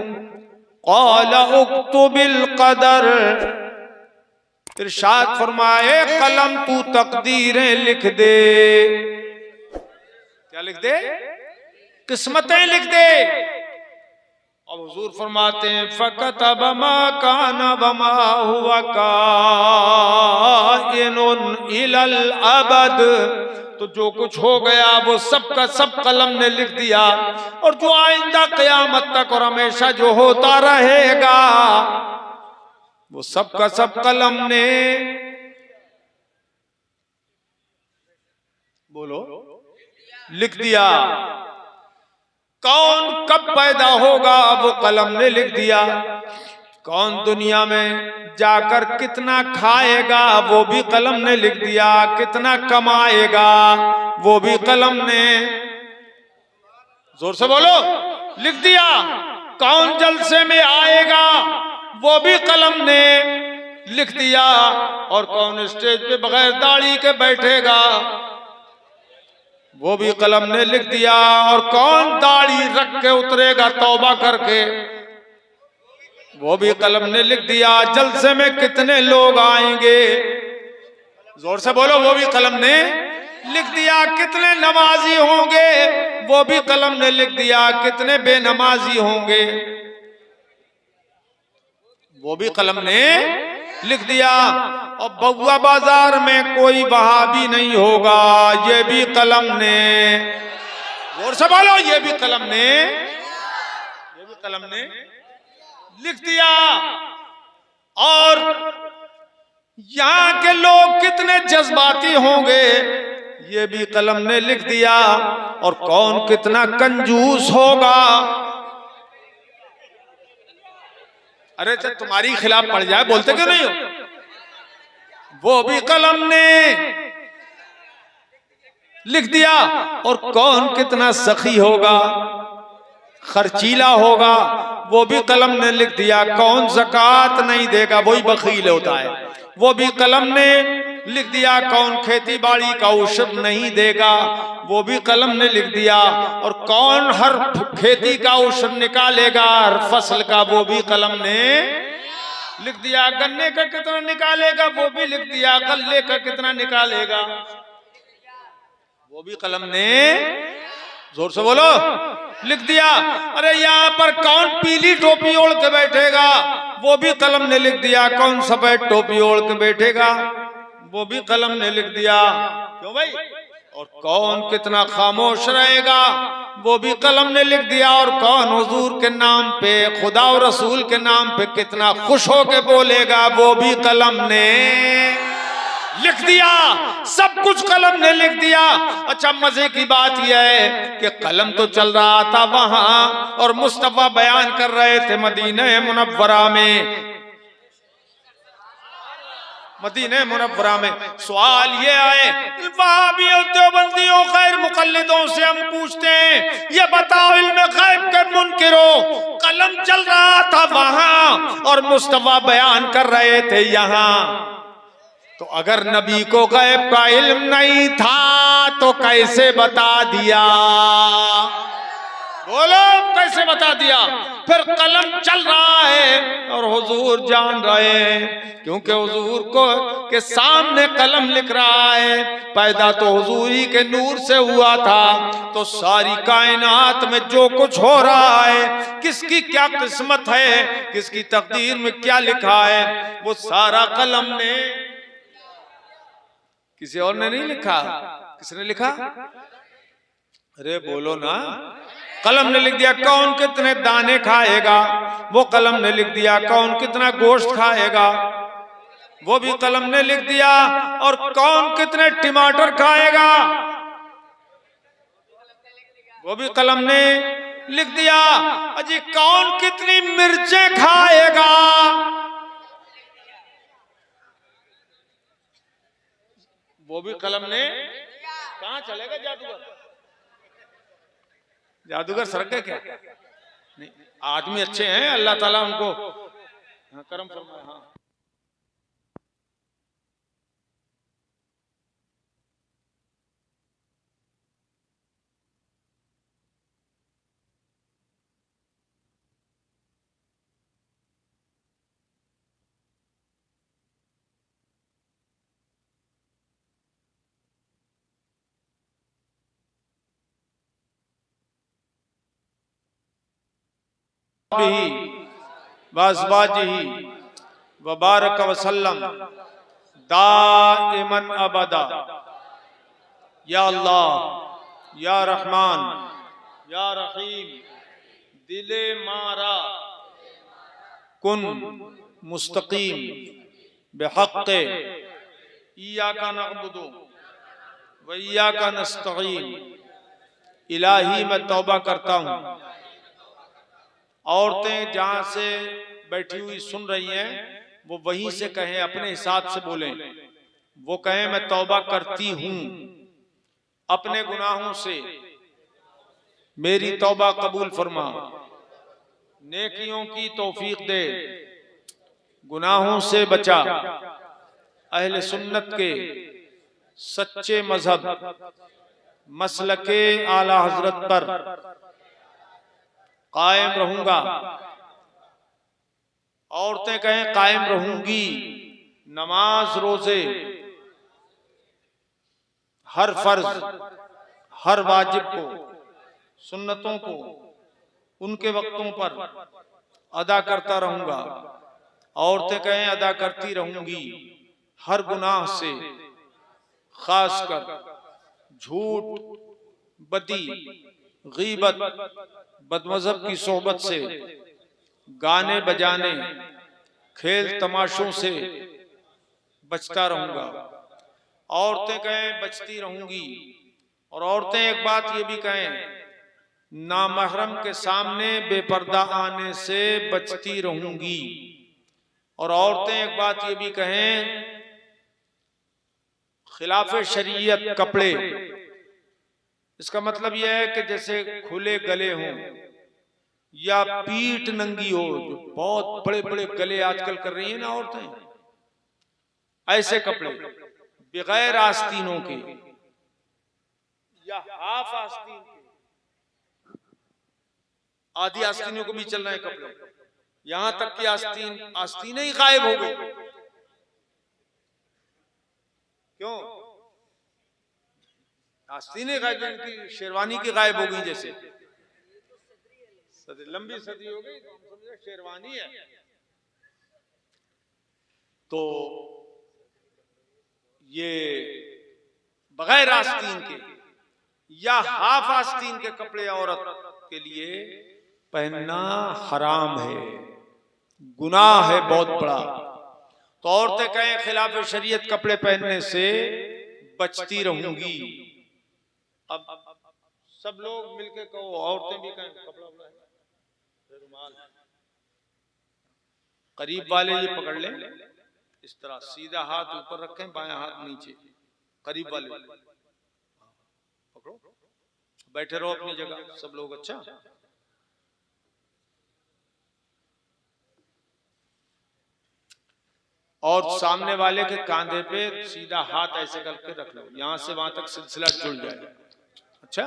क़ाल उक्तुबिल क़दर, इरशाद फरमाए कलम तू तकदीरें लिख दे। क्या लिख दे? किस्मतें लिख दे। अब हुजूर फरमाते हैं फ़कतब मा काना वमा हुवा काइनुन इलल अबद, तो जो कुछ हो गया वो सब का सब कलम ने लिख दिया, और जो आइंदा क़यामत तक और हमेशा जो होता रहेगा वो सब का सब कलम ने, बोलो, लिख दिया। कौन कब पैदा होगा वो कलम ने लिख दिया। कौन दुनिया में जाकर कितना खाएगा वो भी कलम ने लिख दिया। कितना कमाएगा वो भी कलम ने, जोर से बोलो, लिख दिया। कौन जलसे में आएगा वो भी कलम ने लिख दिया। और कौन स्टेज पे बगैर दाढ़ी के बैठेगा वो भी कलम ने लिख दिया। और कौन दाढ़ी रख के उतरेगा तौबा करके वो भी कलम ने लिख दिया। जलसे में कितने लोग आएंगे, जोर से बोलो, वो भी कलम ने लिख दिया। कितने नमाजी होंगे वो भी कलम ने लिख दिया। कितने बेनमाजी होंगे वो भी कलम ने लिख दिया। और बउआ बाजार में कोई वहाबी नहीं होगा, ये भी कलम ने, जोर से बोलो, ये भी कलम ने, ये भी कलम ने लिख दिया। और यहां के लोग कितने जज्बाती होंगे ये भी कलम ने लिख दिया। और कौन कितना कंजूस होगा, अरे जब तुम्हारी खिलाफ पड़ जाए बोलते क्यों नहीं हो, वो भी कलम ने लिख दिया। और कौन कितना सखी होगा, खर्चीला होगा, वो भी कलम ने लिख दिया। कौन ज़कात नहीं देगा, वही बखील होता है, वो भी कलम ने लिख दिया। कौन खेती बाड़ी का उशर नहीं देगा, वो भी कलम ने लिख दिया। और कौन हर खेती का उशर निकालेगा, हर फसल का, वो भी कलम ने लिख दिया। गन्ने का कितना निकालेगा, वो भी लिख दिया। गल्ले का कितना निकालेगा, वो भी कलम ने, जोर से बोलो, लिख दिया। अरे यहाँ पर कौन पीली टोपी ओढ़ के बैठेगा, वो भी कलम ने लिख दिया। कौन सफेद टोपी ओढ़ के बैठेगा, वो भी कलम ने लिख दिया। क्यों भाई? और कौन कितना खामोश रहेगा, वो भी कलम ने लिख दिया। और कौन हुजूर के नाम पे, खुदा और रसूल के नाम पे कितना खुश होके बोलेगा, वो भी कलम ने लिख दिया। सब कुछ कलम ने लिख दिया। अच्छा, मजे की बात यह है कि कलम तो चल रहा था वहां, और मुस्तफा बयान कर रहे थे मदीने मुनव्वरा में। मदीने मुनव्वरा में सवाल ये आए, वहाबियों, देवबंदियों, गैर मुकल्लिदों से हम पूछते हैं, ये बताओ इल्म गैब के मुनकिरों, कलम चल रहा था वहां और मुस्तफा बयान कर रहे थे यहां, तो अगर नबी को गैब का इल्म नहीं था तो कैसे बता दिया? बोलो, कैसे बता दिया? फिर कलम चल रहा है और हुजूर जान रहे हैं, क्योंकि हुजूर को के सामने कलम लिख रहा है। पैदा तो हुजूर ही के नूर से हुआ था, तो सारी कायनात में जो कुछ हो रहा है, किसकी क्या किस्मत है, किसकी तकदीर में क्या लिखा है, वो सारा कलम ने, किसी और ने नहीं लिखा। किसने लिखा? अरे बोलो ना। कलम ने लिख दिया। कौन कितने दाने खाएगा, वो कलम ने लिख दिया। कौन कितना गोश्त खाएगा, वो भी कलम ने लिख दिया। और कौन कितने टमाटर खाएगा, वो भी कलम ने लिख दिया। अजी कौन कितनी मिर्चें खाएगा, वो भी कलम ने। कहां चलेगा जादूगर? जादूगर सड़क है क्या? नहीं, आदमी अच्छे हैं, अल्लाह ताला उनको करम फरमाए। हाँ, वाज़वाजिही वबारक वसल्लम दाइमन अबदा। या अल्लाह, या रहमान, या रहीम, दिले मारा कुन मुस्तकीम बेहक़्क़े इय्याका नअबुदु व इय्याका नस्तईन। इलाही, मैं तौबा करता हूँ। औरतें जहां से बैठी हुई सुन रही हैं, वो वहीं से कहें, अपने हिसाब से बोलें। वो कहें, मैं तौबा करती हूं अपने गुनाहों से, मेरी तौबा कबूल फरमा, नेकियों की तौफीक दे, गुनाहों से बचा। अहले सुन्नत के सच्चे मजहब मसलके आला हजरत पर कायम रहूंगा। औरतें कहें, कायम रहूंगी। नमाज, रोजे, हर फर्ज, हर वाजिब को, सुन्नतों को उनके वक्तों पर अदा करता रहूंगा। औरतें कहें, अदा करती रहूंगी। हर गुनाह से, खासकर झूठ, बदी, गीबत, बदमज़हब की सोहबत से, गाने बजाने, खेल तमाशों से बचता रहूंगा। औरतें कहें, बचती रहूंगी। और औरतें एक बात ये भी कहें, नामहरम के सामने बेपर्दा आने से बचती रहूंगी। और औरतें एक बात ये भी कहें, खिलाफ शरीयत कपड़े इसका मतलब यह है कि जैसे खुले गले हों या पीठ नंगी हो, जो बहुत बड़े बड़े गले आजकल कर रही है ना औरतें, ऐसे कपड़े बगैर आस्तीनों के या हाफ आस्तीन के, आधी आस्तीनों को भी चल रहे हैं कपड़े, यहां तक कि आस्तीनें ही गायब हो गई। क्यों? आस्तीनें गायब, इनकी शेरवानी की गायब हो गई, जैसे लंबी सदी हो गई तो हम समझे शेरवानी है। तो ये बगैर आस्तीन के या हाफ आस्तीन के कपड़े औरत के लिए पहनना हराम है, गुनाह है बहुत बड़ा। तो औरतें कहें खिलाफ शरीयत कपड़े पहनने से बचती रहूंगी। अब सब लोग मिलके कहो, औरतें भी कहें कपड़ा है, करीब वाले ये पकड़ लें, इस तरह सीधा हाथ ऊपर रखें, बायां हाथ नीचे, करीब वाले पकड़ो, बैठे रहो अपनी जगह सब लोग। अच्छा, और सामने वाले के कांधे पे सीधा हाथ ऐसे करके रख लो, यहां से वहां तक सिलसिला जुड़ जाए। अच्छा,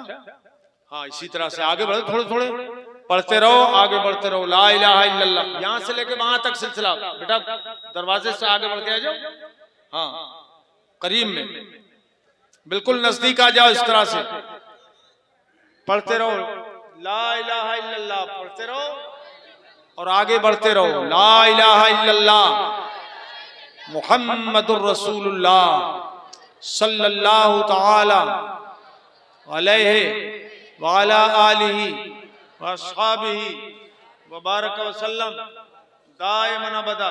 हाँ, इसी तरह से आगे बढ़ो, थोड़े थोड़े पढ़ते रहो, आगे बढ़ते रहो, ला इलाहा इल्लल्लाह, यहां से लेके वहां तक सिलसिला। बेटा दरवाजे से आगे बढ़ के आ जाओ, हाँ करीब में, बिल्कुल नजदीक आ जाओ, इस तरह से पढ़ते रहो, ला इलाहा इल्लल्लाह पढ़ते रहो और आगे बढ़ते रहो, ला इलाहा इल्लल्लाह मुहम्मदुर रसूलुल्लाह सल्लल्लाहु तआला अलैहि व अला आलिहि व अस्हाबिहि व बारक व सल्लम दाइमन अबदा।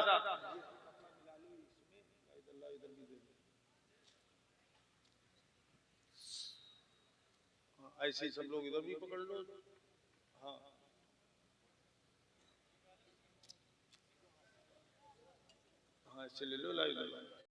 ऐसे ही सब लोग इधर भी पकड़ लो। हाँ हाँ, ऐसे ले लो, ला इलाहा